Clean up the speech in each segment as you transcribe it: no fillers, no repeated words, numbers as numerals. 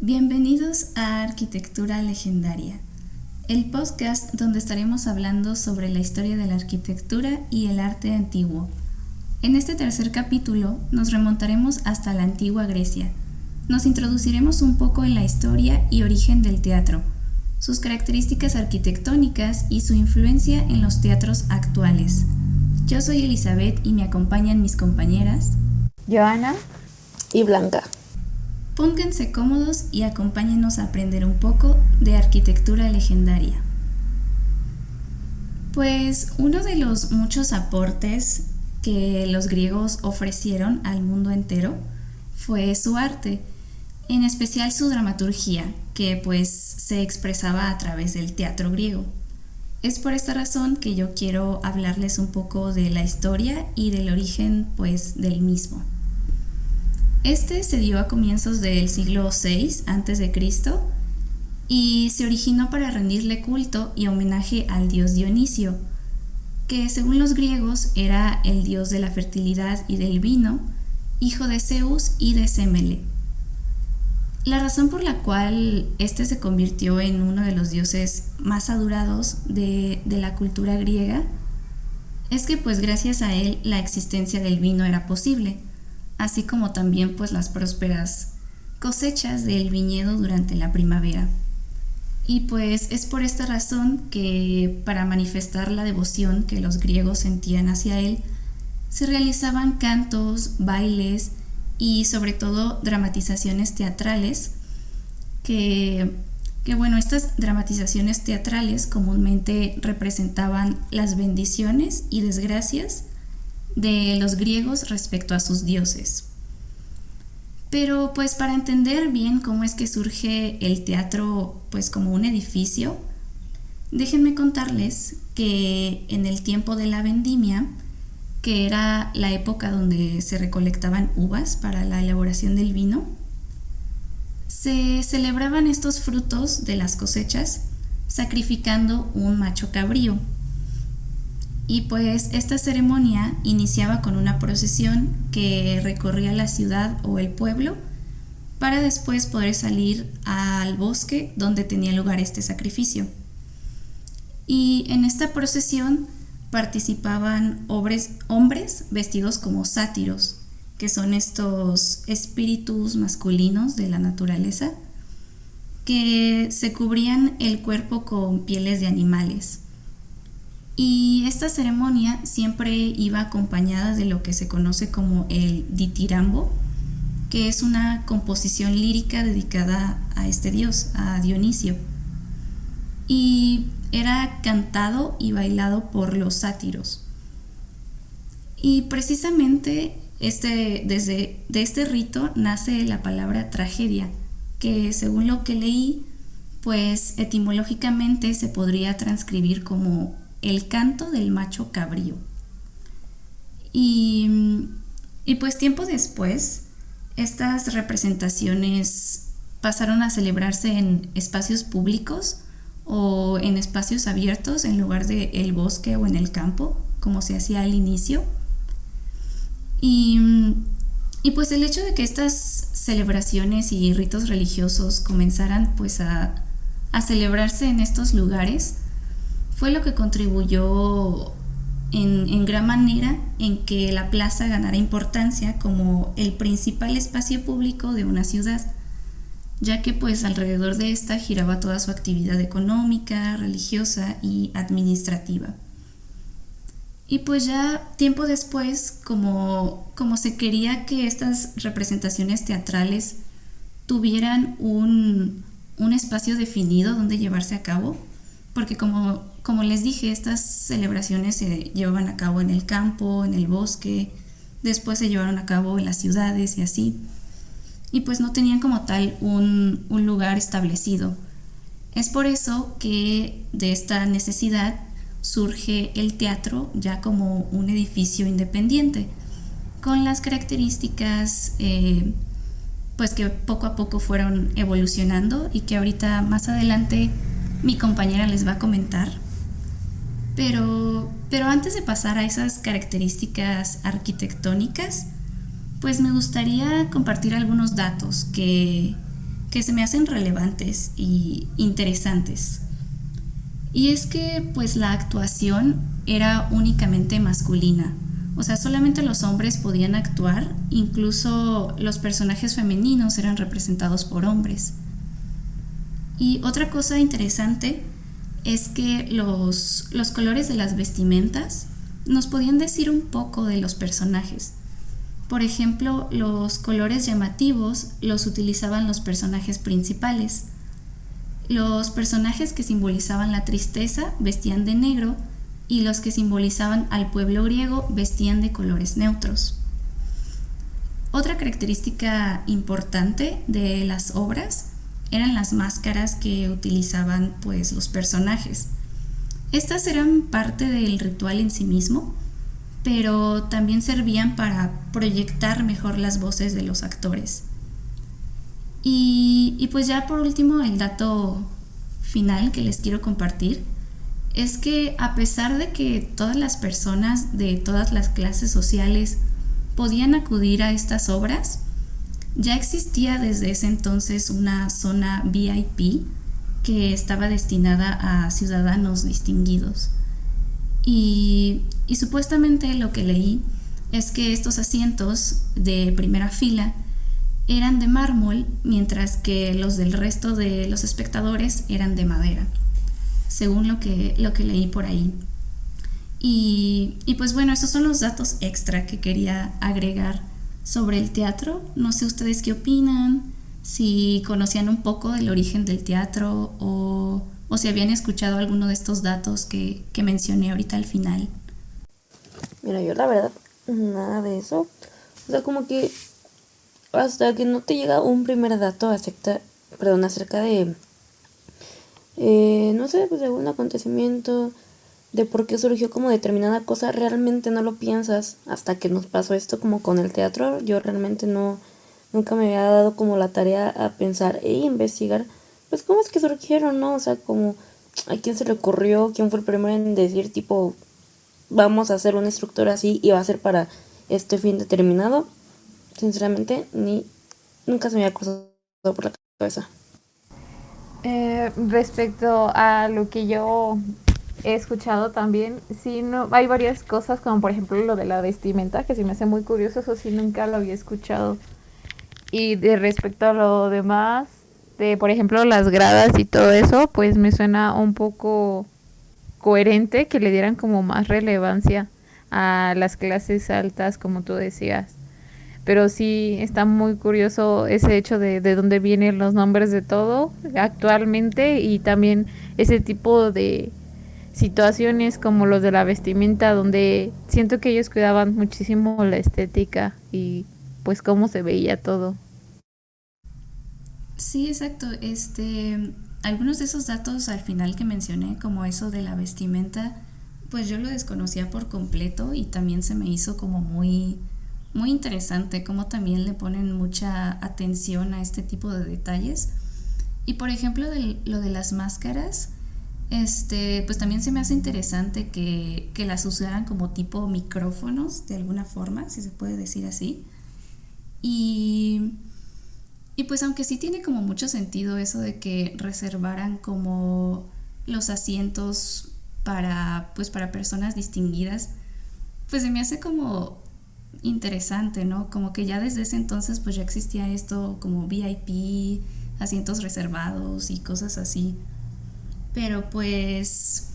Bienvenidos a Arquitectura Legendaria, el podcast donde estaremos hablando sobre la historia de la arquitectura y el arte antiguo. En este tercer capítulo nos remontaremos hasta la antigua Grecia. Nos introduciremos un poco en la historia y origen del teatro, sus características arquitectónicas y su influencia en los teatros actuales. Yo soy Elizabeth y me acompañan mis compañeras Joana y Blanca. Pónganse cómodos y acompáñenos a aprender un poco de arquitectura legendaria. Pues uno de los muchos aportes que los griegos ofrecieron al mundo entero fue su arte, en especial su dramaturgia, que pues se expresaba a través del teatro griego. Es por esta razón que yo quiero hablarles un poco de la historia y del origen pues del mismo. Este se dio a comienzos del siglo VI a.C. y se originó para rendirle culto y homenaje al dios Dionisio, que según los griegos era el dios de la fertilidad y del vino, hijo de Zeus y de Semele. La razón por la cual este se convirtió en uno de los dioses más adorados de la cultura griega es que pues gracias a él la existencia del vino era posible, así como también pues las prósperas cosechas del viñedo durante la primavera. Y pues es por esta razón que para manifestar la devoción que los griegos sentían hacia él, se realizaban cantos, bailes y sobre todo dramatizaciones teatrales que estas dramatizaciones teatrales comúnmente representaban las bendiciones y desgracias de los griegos respecto a sus dioses. Pero pues para entender bien cómo es que surge el teatro pues como un edificio, déjenme contarles que en el tiempo de la vendimia, que era la época donde se recolectaban uvas para la elaboración del vino, se celebraban estos frutos de las cosechas sacrificando un macho cabrío. Y pues esta ceremonia iniciaba con una procesión que recorría la ciudad o el pueblo para después poder salir al bosque donde tenía lugar este sacrificio. Y en esta procesión participaban hombres vestidos como sátiros, que son estos espíritus masculinos de la naturaleza que se cubrían el cuerpo con pieles de animales. Y esta ceremonia siempre iba acompañada de lo que se conoce como el ditirambo, que es una composición lírica dedicada a este dios, a Dionisio. Y era cantado y bailado por los sátiros. Y precisamente de este rito nace la palabra tragedia, que según lo que leí, pues etimológicamente se podría transcribir como el canto del macho cabrío. Y pues tiempo después, estas representaciones pasaron a celebrarse en espacios públicos o en espacios abiertos en lugar de el bosque o en el campo, como se hacía al inicio. Y pues el hecho de que estas celebraciones y ritos religiosos comenzaran pues a celebrarse en estos lugares fue lo que contribuyó en gran manera en que la plaza ganara importancia como el principal espacio público de una ciudad, ya que pues alrededor de esta giraba toda su actividad económica, religiosa y administrativa. Y pues ya tiempo después, como se quería que estas representaciones teatrales tuvieran un espacio definido donde llevarse a cabo, porque como les dije, estas celebraciones se llevaban a cabo en el campo, en el bosque, después se llevaron a cabo en las ciudades y así. Y pues no tenían como tal un lugar establecido. Es por eso que de esta necesidad surge el teatro ya como un edificio independiente, con las características pues que poco a poco fueron evolucionando y que ahorita más adelante mi compañera les va a comentar. Pero antes de pasar a esas características arquitectónicas, pues me gustaría compartir algunos datos que que se me hacen relevantes y interesantes. Y es que pues la actuación era únicamente masculina. O sea, solamente los hombres podían actuar, incluso los personajes femeninos eran representados por hombres. Y otra cosa interesante es que los colores de las vestimentas nos podían decir un poco de los personajes. Por ejemplo, los colores llamativos los utilizaban los personajes principales. Los personajes que simbolizaban la tristeza vestían de negro y los que simbolizaban al pueblo griego vestían de colores neutros. Otra característica importante de las obras eran las máscaras que utilizaban pues los personajes. Estas eran parte del ritual en sí mismo, pero también servían para proyectar mejor las voces de los actores. Y pues ya por último el dato final que les quiero compartir es que a pesar de que todas las personas de todas las clases sociales podían acudir a estas obras, ya existía desde ese entonces una zona VIP que estaba destinada a ciudadanos distinguidos. Y supuestamente lo que leí es que estos asientos de primera fila eran de mármol, mientras que los del resto de los espectadores eran de madera, según lo que leí por ahí. Y pues bueno, esos son los datos extra que quería agregar sobre el teatro. No sé ustedes qué opinan, si conocían un poco del origen del teatro o si habían escuchado alguno de estos datos que mencioné ahorita al final. Mira, yo la verdad, nada de eso. O sea, como que hasta que no te llega un primer dato acerca de, no sé, pues de algún acontecimiento, de por qué surgió como determinada cosa, realmente no lo piensas hasta que nos pasó esto como con el teatro. Yo realmente nunca me había dado como la tarea a pensar e investigar, pues cómo es que surgieron, ¿no? O sea, como a quién se le ocurrió, quién fue el primero en decir tipo, vamos a hacer una estructura así y va a ser para este fin determinado. Sinceramente, nunca se me había cruzado por la cabeza. Respecto a lo que yo he escuchado también, sí, no, hay varias cosas como por ejemplo lo de la vestimenta, que se me hace muy curioso, eso sí nunca lo había escuchado. Y de respecto a lo demás, de por ejemplo las gradas y todo eso, pues me suena un poco coherente que le dieran como más relevancia a las clases altas, como tú decías. Pero sí está muy curioso ese hecho de dónde vienen los nombres de todo actualmente y también ese tipo de situaciones como los de la vestimenta donde siento que ellos cuidaban muchísimo la estética y pues cómo se veía todo. Sí, exacto. Algunos de esos datos al final que mencioné, como eso de la vestimenta, pues yo lo desconocía por completo y también se me hizo como muy interesante, como también le ponen mucha atención a este tipo de detalles. Y por ejemplo, lo de las máscaras, pues también se me hace interesante que las usaran como tipo micrófonos, de alguna forma, si se puede decir así. Y y pues aunque sí tiene como mucho sentido eso de que reservaran como los asientos para personas distinguidas, pues se me hace como interesante, ¿no? Como que ya desde ese entonces pues ya existía esto como VIP, asientos reservados y cosas así. Pero pues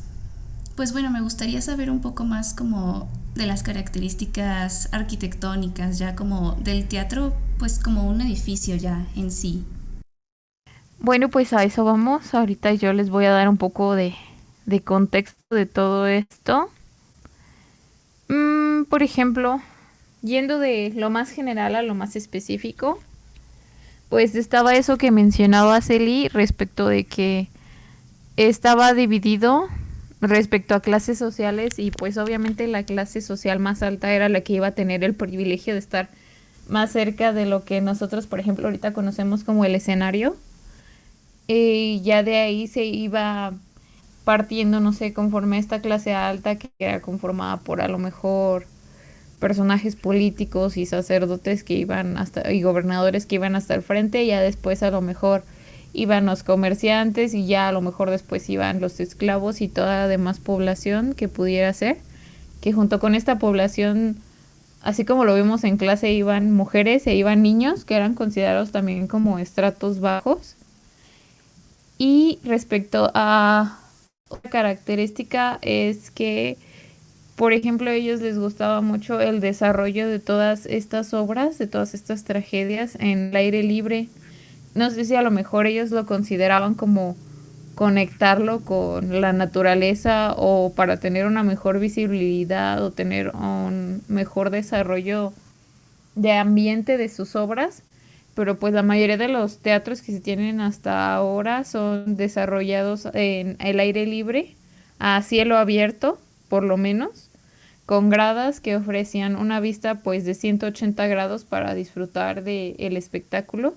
bueno, me gustaría saber un poco más como de las características arquitectónicas, ya como del teatro, pues como un edificio ya en sí. Bueno, pues a eso vamos. Ahorita yo les voy a dar un poco de contexto de todo esto. Por ejemplo, yendo de lo más general a lo más específico, pues estaba eso que mencionaba Celi respecto de que estaba dividido respecto a clases sociales y pues obviamente la clase social más alta era la que iba a tener el privilegio de estar más cerca de lo que nosotros, por ejemplo, ahorita conocemos como el escenario. Y ya de ahí se iba partiendo, no sé, conforme a esta clase alta que era conformada por a lo mejor personajes políticos y sacerdotes que iban hasta y gobernadores que iban hasta el frente, y ya después a lo mejor iban los comerciantes y ya a lo mejor después iban los esclavos y toda la demás población que pudiera ser, que junto con esta población, así como lo vimos en clase, iban mujeres e iban niños que eran considerados también como estratos bajos. Y respecto a otra característica es que, por ejemplo, a ellos les gustaba mucho el desarrollo de todas estas obras, de todas estas tragedias en el aire libre. No sé si a lo mejor ellos lo consideraban como conectarlo con la naturaleza o para tener una mejor visibilidad o tener un mejor desarrollo de ambiente de sus obras, pero pues la mayoría de los teatros que se tienen hasta ahora son desarrollados en el aire libre, a cielo abierto, por lo menos, con gradas que ofrecían una vista pues de 180 grados para disfrutar del espectáculo.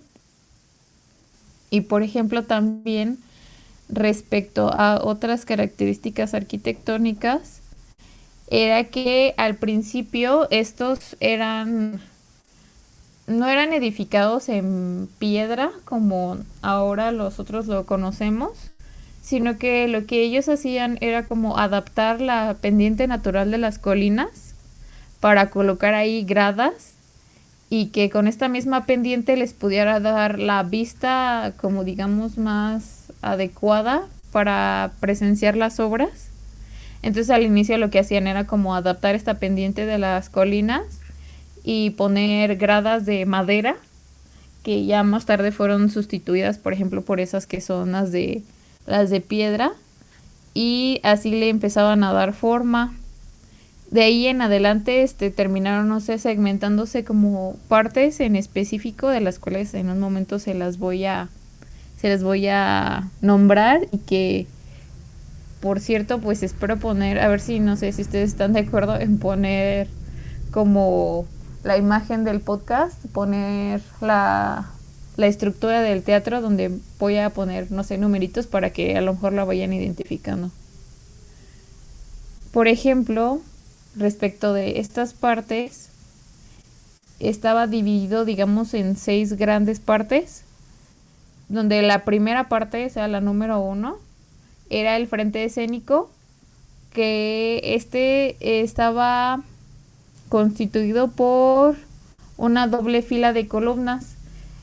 Y por ejemplo también respecto a otras características arquitectónicas, era que al principio estos no eran edificados en piedra como ahora nosotros lo conocemos, sino que lo que ellos hacían era como adaptar la pendiente natural de las colinas para colocar ahí gradas y que con esta misma pendiente les pudiera dar la vista como digamos más adecuada para presenciar las obras. Entonces al inicio lo que hacían era como adaptar esta pendiente de las colinas y poner gradas de madera que ya más tarde fueron sustituidas, por ejemplo, por esas que son las de piedra, y así le empezaban a dar forma. De ahí en adelante terminaron, no sé, segmentándose como partes en específico, de las cuales en un momento se les voy a nombrar, y que por cierto pues espero poner, a ver si, no sé si ustedes están de acuerdo en poner como la imagen del podcast, poner la estructura del teatro, donde voy a poner, no sé, numeritos para que a lo mejor la vayan identificando. Por ejemplo, respecto de estas partes, estaba dividido, digamos, en 6 grandes partes, donde la primera parte, o sea, la número 1, era el frente escénico, que estaba constituido por una doble fila de columnas.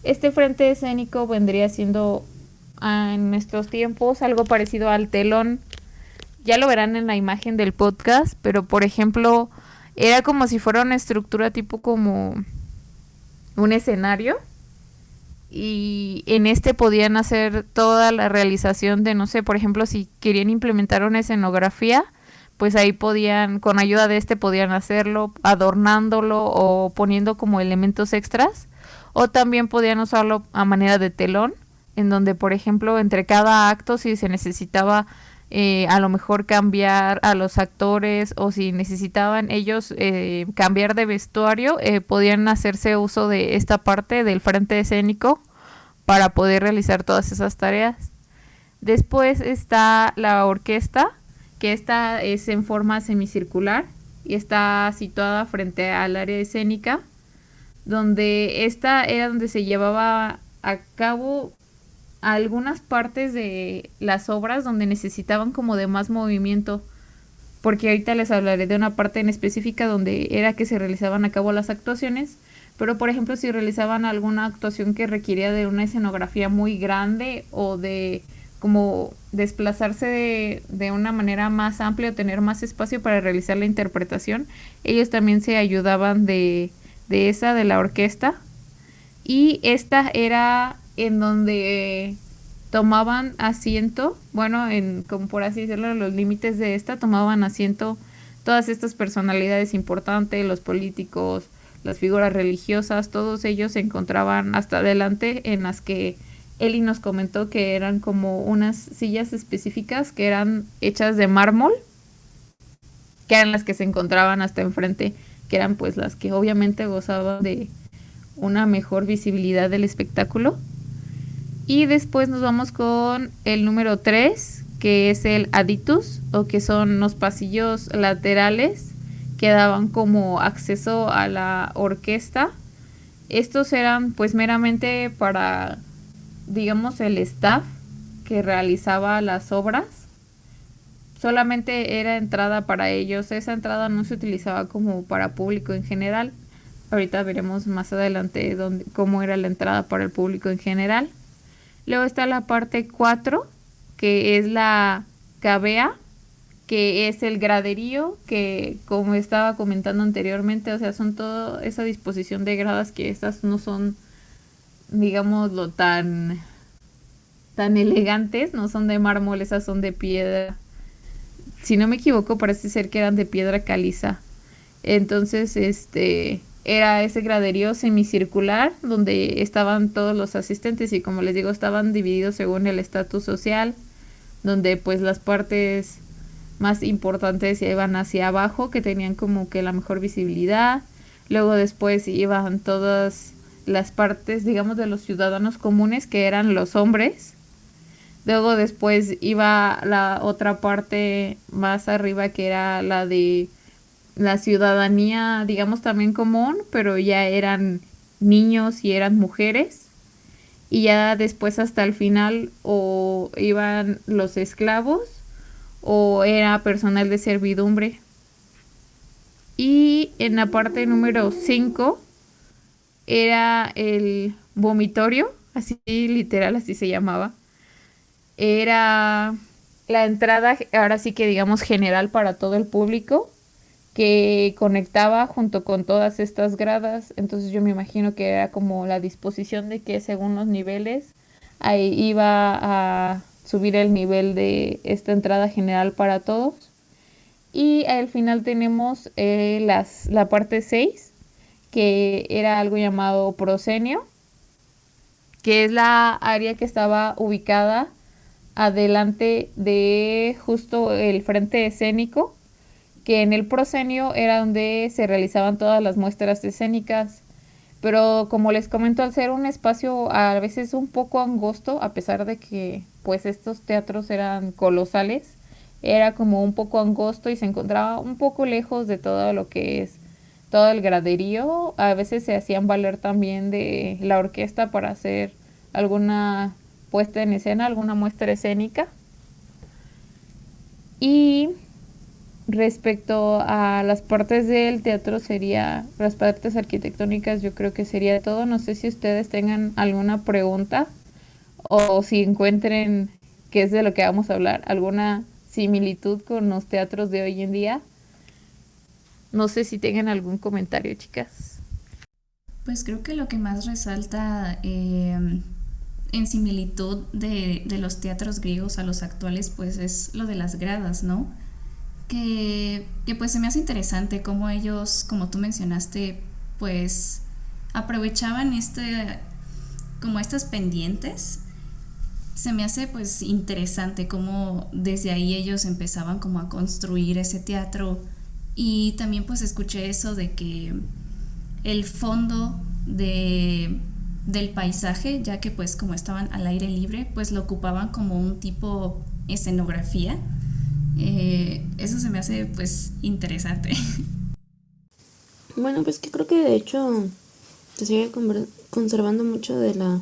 Este frente escénico vendría siendo en nuestros tiempos algo parecido al telón. Ya lo verán en la imagen del podcast, pero por ejemplo era como si fuera una estructura tipo como un escenario, y en podían hacer toda la realización de, no sé, por ejemplo, si querían implementar una escenografía, pues ahí podían, con ayuda de podían hacerlo, adornándolo o poniendo como elementos extras, o también podían usarlo a manera de telón, en donde, por ejemplo, entre cada acto, si se necesitaba a lo mejor cambiar a los actores, o si necesitaban ellos cambiar de vestuario, podían hacerse uso de esta parte del frente escénico para poder realizar todas esas tareas. Después está la orquesta, que esta es en forma semicircular y está situada frente al área escénica, donde esta era donde se llevaba a cabo algunas partes de las obras donde necesitaban como de más movimiento, porque ahorita les hablaré de una parte en específica donde era que se realizaban a cabo las actuaciones, pero por ejemplo si realizaban alguna actuación que requería de una escenografía muy grande o de como desplazarse de una manera más amplia o tener más espacio para realizar la interpretación, ellos también se ayudaban de la orquesta. Y esta era en donde tomaban asiento, bueno, como por así decirlo, los límites de tomaban asiento todas estas personalidades importantes, los políticos, las figuras religiosas, todos ellos se encontraban hasta adelante, en las que Eli nos comentó que eran como unas sillas específicas que eran hechas de mármol, que eran las que se encontraban hasta enfrente, que eran pues las que obviamente gozaban de una mejor visibilidad del espectáculo. Y después nos vamos con el número 3, que es el aditus, o que son los pasillos laterales, que que daban como acceso a la orquesta. Estos eran pues meramente para, digamos, el staff que realizaba las obras. Solamente era entrada para ellos. Esa entrada no se utilizaba como para público en general. Ahorita veremos más adelante cómo era la entrada para el público en general. Luego está la parte 4, que es la cavea, que es el graderío, que como estaba comentando anteriormente, o sea, son toda esa disposición de gradas, que estas no son, digámoslo, tan elegantes, no son de mármol, esas son de piedra. Si no me equivoco, parece ser que eran de piedra caliza. Entonces, era ese graderío semicircular donde estaban todos los asistentes, y como les digo, estaban divididos según el estatus social, donde pues las partes más importantes iban hacia abajo, que tenían como que la mejor visibilidad. Luego después iban todas las partes, digamos, de los ciudadanos comunes, que eran los hombres. Luego después iba la otra parte más arriba, que era la de la ciudadanía, digamos, también común, pero ya eran niños y eran mujeres. Y ya después, hasta el final, o iban los esclavos o era personal de servidumbre. Y en la parte número 5 era el vomitorio, así literal, así se llamaba. Era la entrada, ahora sí que digamos general, para todo el público, que conectaba junto con todas estas gradas. Entonces yo me imagino que era como la disposición de que según los niveles ahí iba a subir el nivel de esta entrada general para todos. Y al final tenemos la parte 6, que era algo llamado proscenio, que es la área que estaba ubicada adelante de justo el frente escénico, que en el proscenio era donde se realizaban todas las muestras escénicas. Pero como les comento, al ser un espacio a veces un poco angosto, a pesar de que pues estos teatros eran colosales, era como un poco angosto y se encontraba un poco lejos de todo lo que es todo el graderío. A veces se hacían valer también de la orquesta para hacer alguna puesta en escena, alguna muestra escénica. Y respecto a las partes del teatro, las partes arquitectónicas, yo creo que sería todo. No sé si ustedes tengan alguna pregunta o si encuentren, que es de lo que vamos a hablar, alguna similitud con los teatros de hoy en día. No sé si tengan algún comentario, chicas. Pues creo que lo que más resalta en similitud de los teatros griegos a los actuales, pues es lo de las gradas, ¿no? Que pues se me hace interesante cómo ellos, como tú mencionaste, pues aprovechaban como estas pendientes. Se me hace pues interesante cómo desde ahí ellos empezaban como a construir ese teatro. Y también pues escuché eso de que el fondo del paisaje, ya que pues como estaban al aire libre, pues lo ocupaban como un tipo escenografía. Eso se me hace pues interesante. Bueno, pues que creo que de hecho se sigue conservando mucho de la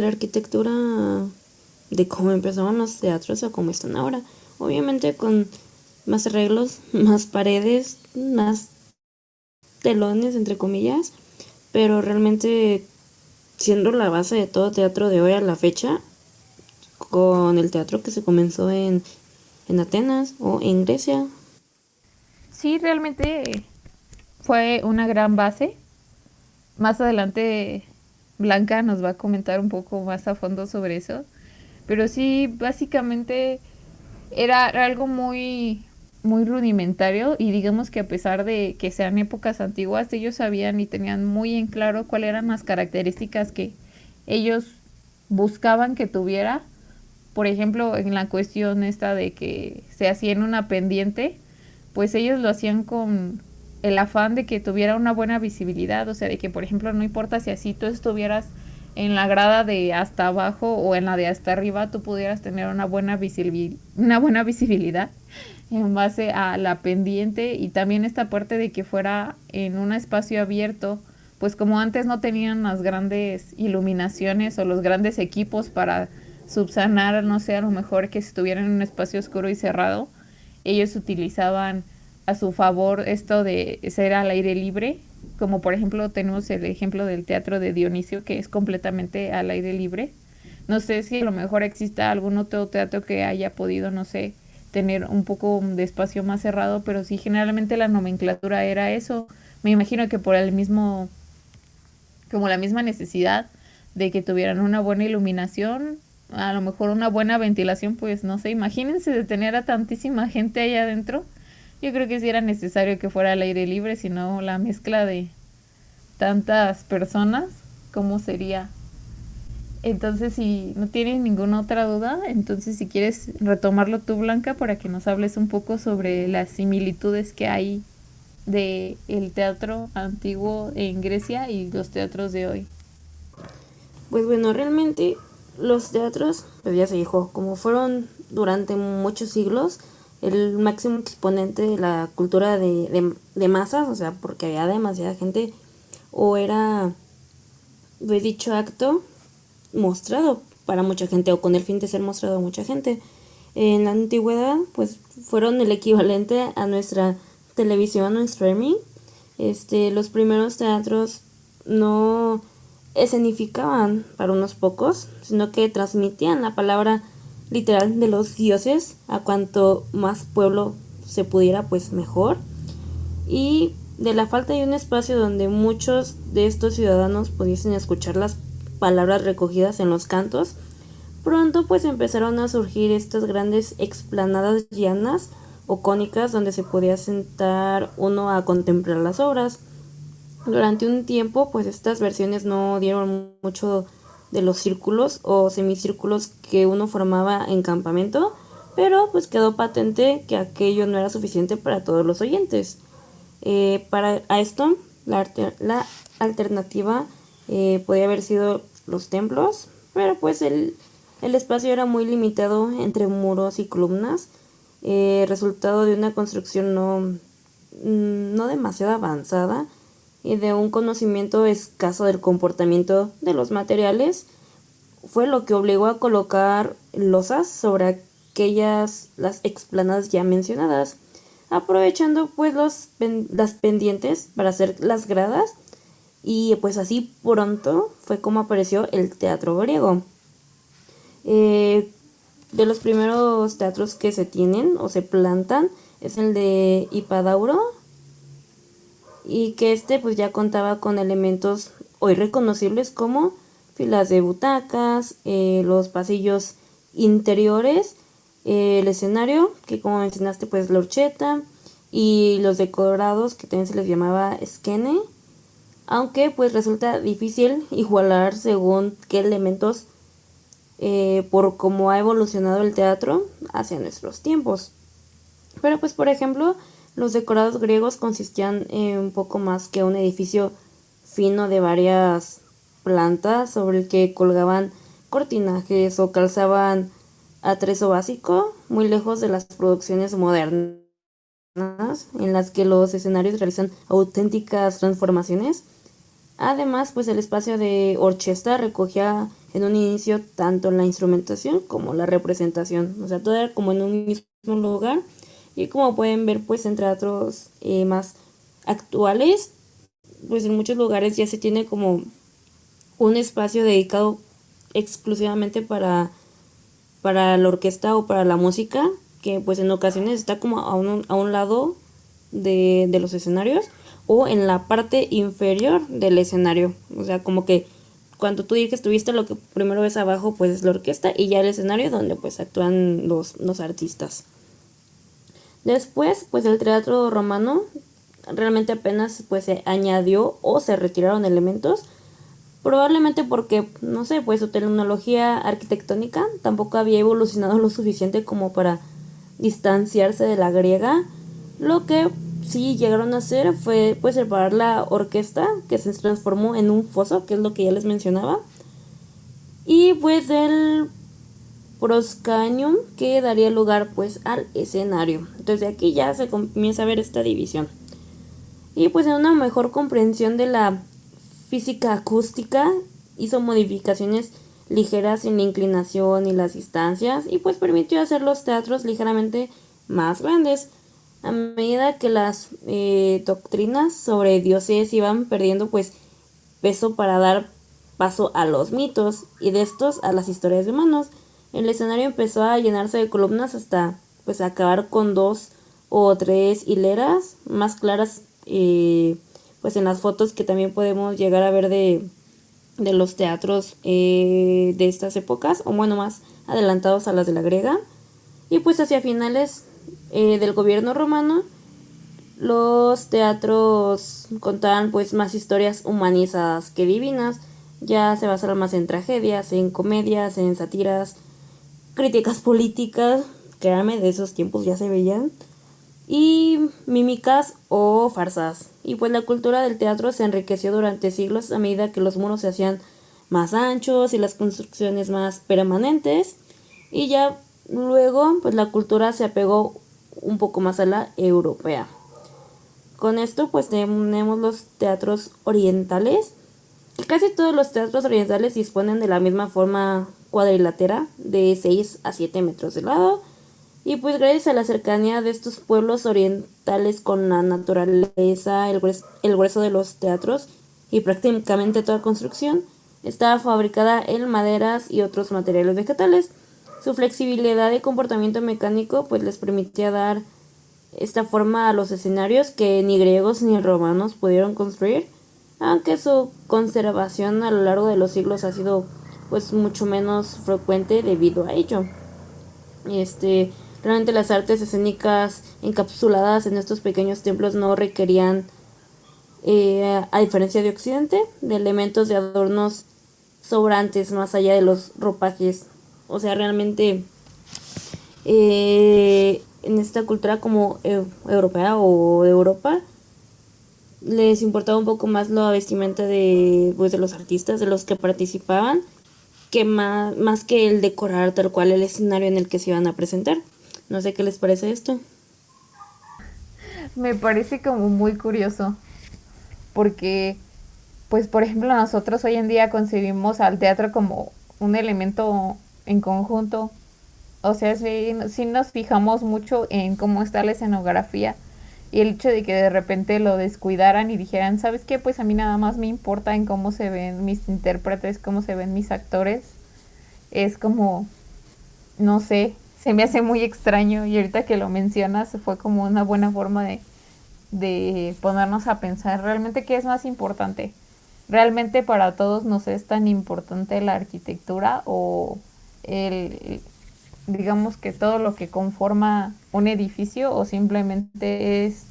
arquitectura de cómo empezaban los teatros a cómo están ahora. Obviamente con más arreglos, más paredes, más telones, entre comillas, pero realmente siendo la base de todo teatro de hoy a la fecha, con el teatro que se comenzó en Atenas o en Grecia. Sí, realmente fue una gran base. Más adelante Blanca nos va a comentar un poco más a fondo sobre eso. Pero sí, básicamente era algo muy, muy rudimentario, y digamos que a pesar de que sean épocas antiguas, ellos sabían y tenían muy en claro cuáles eran las características que ellos buscaban que tuviera. Por ejemplo, en la cuestión esta de que se hacía en una pendiente, pues ellos lo hacían con el afán de que tuviera una buena visibilidad. O sea, de que, por ejemplo, no importa si así tú estuvieras en la grada de hasta abajo o en la de hasta arriba tú pudieras tener una buena visibilidad en base a la pendiente, y también esta parte de que fuera en un espacio abierto, pues como antes no tenían las grandes iluminaciones o los grandes equipos para subsanar, no sé, a lo mejor que estuvieran en un espacio oscuro y cerrado, ellos utilizaban a su favor esto de ser al aire libre, como por ejemplo tenemos el ejemplo del teatro de Dionisio, que es completamente al aire libre. No sé si a lo mejor exista algún otro teatro que haya podido, no sé, tener un poco de espacio más cerrado, pero sí, generalmente la nomenclatura era eso. Me imagino que por el mismo, como la misma necesidad de que tuvieran una buena iluminación, a lo mejor una buena ventilación, pues no sé, imagínense de tener a tantísima gente ahí adentro. Yo creo que sí era necesario que fuera al aire libre, si no la mezcla de tantas personas, ¿cómo sería? Entonces, si no tienes ninguna otra duda, entonces si quieres retomarlo tú, Blanca, para que nos hables un poco sobre las similitudes que hay de el teatro antiguo en Grecia y los teatros de hoy. Pues bueno, realmente los teatros, pues ya se dijo, como fueron durante muchos siglos el máximo exponente de la cultura de masas, o sea, porque había demasiada gente, o era de dicho acto mostrado para mucha gente o con el fin de ser mostrado a mucha gente. En la antigüedad, pues fueron el equivalente a nuestra televisión o streaming. Los primeros teatros no escenificaban para unos pocos, sino que transmitían la palabra literal de los dioses a cuanto más pueblo se pudiera, pues mejor. Y de la falta de un espacio donde muchos de estos ciudadanos pudiesen escuchar las palabras recogidas en los cantos, pronto pues empezaron a surgir estas grandes explanadas llanas o cónicas donde se podía sentar uno a contemplar las obras. Durante un tiempo pues estas versiones no dieron mucho de los círculos o semicírculos que uno formaba en campamento, pero pues quedó patente que aquello no era suficiente para todos los oyentes. Para esto, la alternativa podía haber sido los templos, pero pues el espacio era muy limitado entre muros y columnas, resultado de una construcción no demasiado avanzada y de un conocimiento escaso del comportamiento de los materiales. Fue lo que obligó a colocar losas sobre las explanadas ya mencionadas, aprovechando pues las pendientes para hacer las gradas, y pues así pronto fue como apareció el teatro griego. De los primeros teatros que se tienen o se plantan es el de Hipadauro, y que pues ya contaba con elementos hoy reconocibles como filas de butacas, los pasillos interiores, el escenario, que como mencionaste pues la horchata, y los decorados que también se les llamaba skene, aunque pues resulta difícil igualar según qué elementos, por cómo ha evolucionado el teatro hacia nuestros tiempos. Pero pues por ejemplo, los decorados griegos consistían en un poco más que un edificio fino de varias plantas sobre el que colgaban cortinajes o calzaban atrezo básico, muy lejos de las producciones modernas en las que los escenarios realizan auténticas transformaciones. Además, pues el espacio de orquesta recogía en un inicio tanto la instrumentación como la representación, o sea, todo era como en un mismo lugar. Y como pueden ver, pues en teatros más actuales, pues en muchos lugares ya se tiene como un espacio dedicado exclusivamente para la orquesta o para la música, que pues en ocasiones está como a un lado de los escenarios o en la parte inferior del escenario. O sea, como que cuando tú dices estuviste, lo que primero ves abajo pues es la orquesta y ya el escenario donde pues actúan los artistas. Después pues el teatro romano realmente apenas pues se añadió o se retiraron elementos, probablemente porque, no sé, pues su tecnología arquitectónica tampoco había evolucionado lo suficiente como para distanciarse de la griega. Lo que sí llegaron a hacer fue pues separar la orquesta, que se transformó en un foso, que es lo que ya les mencionaba, y pues del proscanium, que daría lugar pues al escenario. Entonces de aquí ya se comienza a ver esta división. Y pues en una mejor comprensión de la física acústica hizo modificaciones ligeras en la inclinación y las distancias, y pues permitió hacer los teatros ligeramente más grandes. A medida que las doctrinas sobre dioses iban perdiendo pues peso para dar paso a los mitos, y de estos a las historias de humanos, el escenario empezó a llenarse de columnas hasta pues acabar con 2 o 3 hileras más claras, pues en las fotos que también podemos llegar a ver de los teatros de estas épocas, o bueno, más adelantados a las de la griega. Y pues hacia finales del gobierno romano, los teatros contaban pues más historias humanizadas que divinas. Ya se basaron más en tragedias, en comedias, en sátiras, críticas políticas, créanme, de esos tiempos ya se veían, y mímicas o farsas. Y pues la cultura del teatro se enriqueció durante siglos a medida que los muros se hacían más anchos y las construcciones más permanentes, y ya luego pues la cultura se apegó un poco más a la europea. Con esto pues tenemos los teatros orientales, que casi todos los teatros orientales disponen de la misma forma cuadrilátera de 6 a 7 metros de lado, y pues gracias a la cercanía de estos pueblos orientales con la naturaleza, el grueso de los teatros y prácticamente toda construcción estaba fabricada en maderas y otros materiales vegetales. Su flexibilidad y comportamiento mecánico pues les permitía dar esta forma a los escenarios que ni griegos ni romanos pudieron construir, aunque su conservación a lo largo de los siglos ha sido pues mucho menos frecuente debido a ello. Realmente las artes escénicas encapsuladas en estos pequeños templos no requerían, a diferencia de Occidente, de elementos de adornos sobrantes más allá de los ropajes. O sea, realmente en esta cultura como europea o de Europa les importaba un poco más la vestimenta de los artistas, de los que participaban, que más que el decorar tal cual el escenario en el que se iban a presentar. No sé qué les parece esto. Me parece como muy curioso, porque, pues, por ejemplo, nosotros hoy en día concebimos al teatro como un elemento en conjunto. O sea, si nos fijamos mucho en cómo está la escenografía, y el hecho de que de repente lo descuidaran y dijeran, ¿sabes qué? Pues a mí nada más me importa en cómo se ven mis intérpretes, cómo se ven mis actores. Es como, no sé, se me hace muy extraño, y ahorita que lo mencionas fue como una buena forma de ponernos a pensar realmente qué es más importante. ¿Realmente para todos nos es tan importante la arquitectura o el, digamos que todo lo que conforma un edificio, o simplemente es,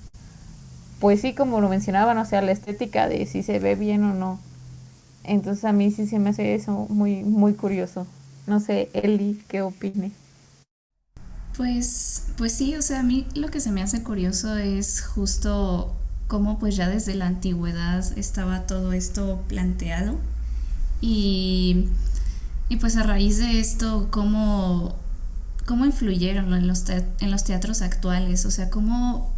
pues sí, como lo mencionaban, o sea, la estética de si se ve bien o no? Entonces a mí sí se me hace eso muy, muy curioso. No sé, Eli, ¿qué opine? Pues sí, o sea, a mí lo que se me hace curioso es justo cómo pues ya desde la antigüedad estaba todo esto planteado y, y pues a raíz de esto cómo influyeron en los teatros actuales, o sea, cómo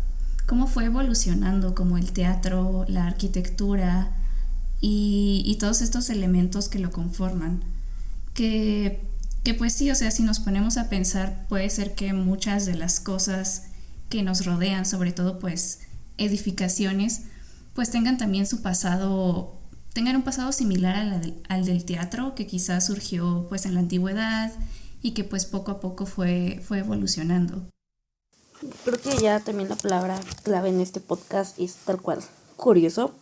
fue evolucionando como el teatro, la arquitectura y todos estos elementos que lo conforman. Que, que pues sí, o sea, si nos ponemos a pensar, puede ser que muchas de las cosas que nos rodean, sobre todo pues edificaciones, pues tengan también su pasado, tengan un pasado similar al del teatro, que quizás surgió pues en la antigüedad y que pues poco a poco fue evolucionando. Creo que ya también la palabra clave en este podcast es tal cual, curioso,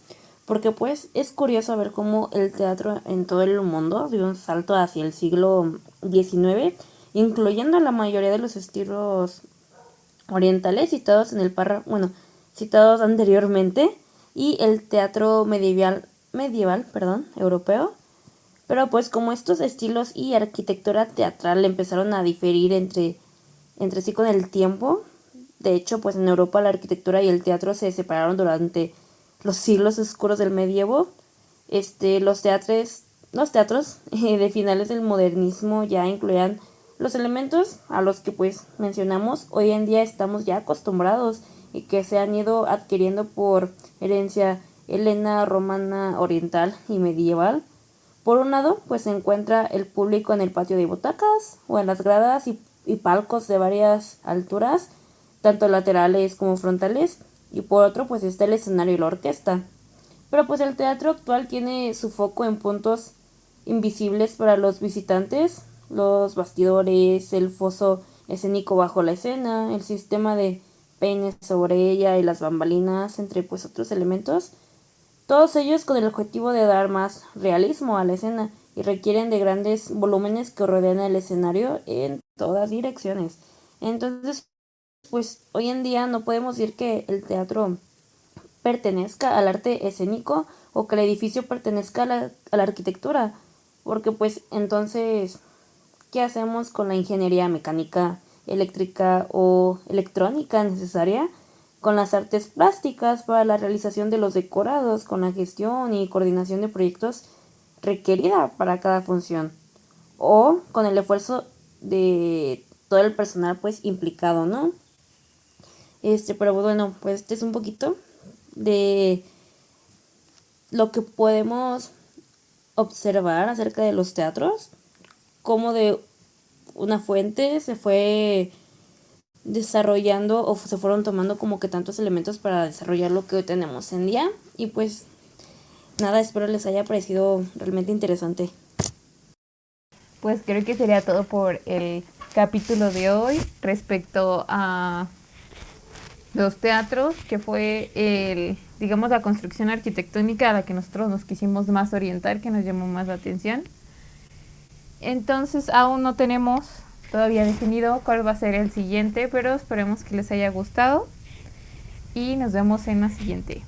porque pues es curioso ver cómo el teatro en todo el mundo dio un salto hacia el siglo XIX, incluyendo la mayoría de los estilos orientales citados en el párrafo, bueno, citados anteriormente, y el teatro medieval, europeo. Pero pues como estos estilos y arquitectura teatral empezaron a diferir entre sí con el tiempo, de hecho pues en Europa la arquitectura y el teatro se separaron durante los siglos oscuros del medievo. Los teatros los teatros de finales del modernismo ya incluían los elementos a los que pues mencionamos hoy en día estamos ya acostumbrados y que se han ido adquiriendo por herencia helena, romana, oriental y medieval. Por un lado, pues se encuentra el público en el patio de butacas o en las gradas y palcos de varias alturas, tanto laterales como frontales, y por otro, pues está el escenario y la orquesta. Pero pues el teatro actual tiene su foco en puntos invisibles para los visitantes, los bastidores, el foso escénico bajo la escena, el sistema de peines sobre ella y las bambalinas, entre pues otros elementos. Todos ellos con el objetivo de dar más realismo a la escena y requieren de grandes volúmenes que rodean el escenario en todas direcciones. Entonces, pues hoy en día no podemos decir que el teatro pertenezca al arte escénico o que el edificio pertenezca a la arquitectura, porque pues entonces, ¿qué hacemos con la ingeniería mecánica, eléctrica o electrónica necesaria? Con las artes plásticas para la realización de los decorados, con la gestión y coordinación de proyectos requerida para cada función, o con el esfuerzo de todo el personal pues implicado, ¿no? Pero bueno, pues este es un poquito de lo que podemos observar acerca de los teatros, cómo de una fuente se fue desarrollando o se fueron tomando como que tantos elementos para desarrollar lo que hoy tenemos en día. Y pues nada, espero les haya parecido realmente interesante. Pues creo que sería todo por el capítulo de hoy respecto a los teatros, que fue digamos, la construcción arquitectónica a la que nosotros nos quisimos más orientar, que nos llamó más la atención. Entonces aún no tenemos todavía definido cuál va a ser el siguiente, pero esperemos que les haya gustado y nos vemos en la siguiente.